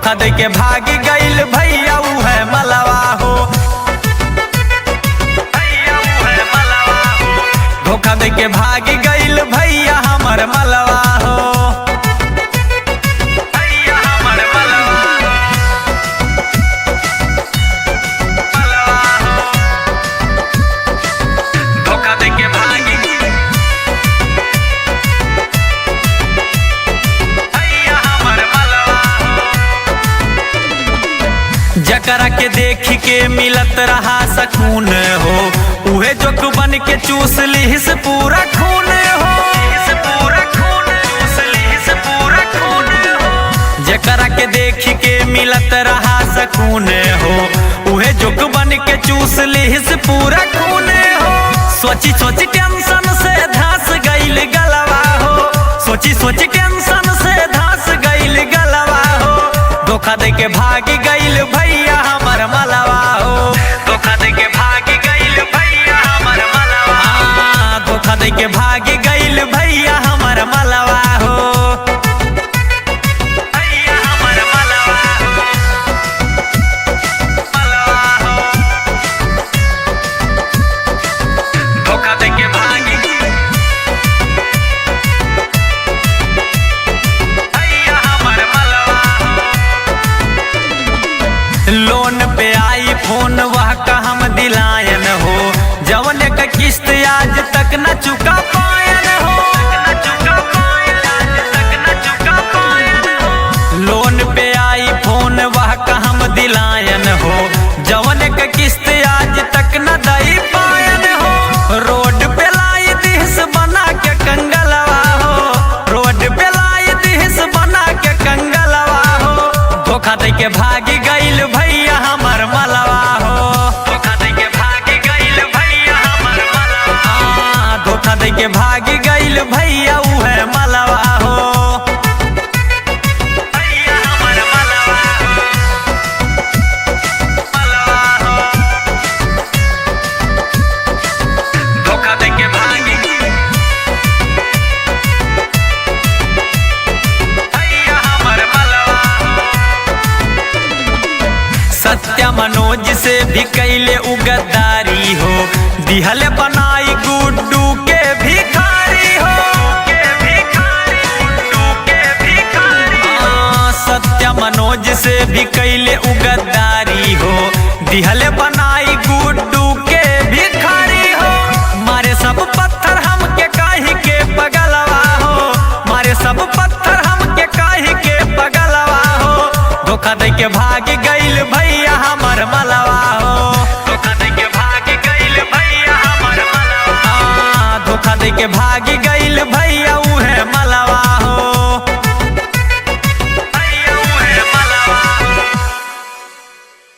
धोखा दे के भाग गइल भैया ऊ है मलवा हो, धोखा दे के भाग गइल भैया हमर मलवा हो, भैया हमर मलवा हो, धोखा दे के भाग भैया हमर मलवा हो। जकरा के देख के मिलत रहा सकून हो, उहे जोक बन के चूस लिहिस पूरा खून हो, पूरा खून चूस लिहिस पूरा खून हो। जकरा के देख के मिलत रहा सकून हो, उहे जोक बन के चूस लिहिस पूरा खून हो। सोची सोची टेंशन से धंस गइल गलवा हो, सोची सोची टेंशन से धंस गइल गलवा हो। धोखा दे के भाग गइल भैया हमर मलवा हो, धोखा दे के भाग गइल भैया हमर मलवा, धोखा दे के भाग गइल भैया हमर मलवा हो, भैया हमर मलवा हो, मलवा हो। धोखा दे के भाग भैया हमर मलवा हो। लोन पे आई फोन वह का हम दिलायन हो, जवन का किस्त आज तक न चुका पायन हो, आज तक न चुका पायन हो। लोन पे आई फोन वह का हम दिलायन हो, जवन का किस्त आज तक न दई पायन हो। रोड पे लाई दिहस बना के कंगलवा हो, रोड पे लाई दिहस बना के कंगलवा हो। धोखा दे के भाग गइल भैया हमर मलवा हो, धोखा दे के भाग गइल भैया हमर मलवा, धोखा दे के भाग गइल भैया ऊ है मलवा हो, भैया हमर मलवा हो, मलवा हो। धोखा दे के भाग भैया हमर मलवा हो। सत्या मनोज से भी कैले उगद्दारी हो, दिहल बनाई गुड्डू के भिखारी हो, गुड्डू के भिखारी हो। सत्या मनोज से भी कैले उगद्दारी हो, दिहल बना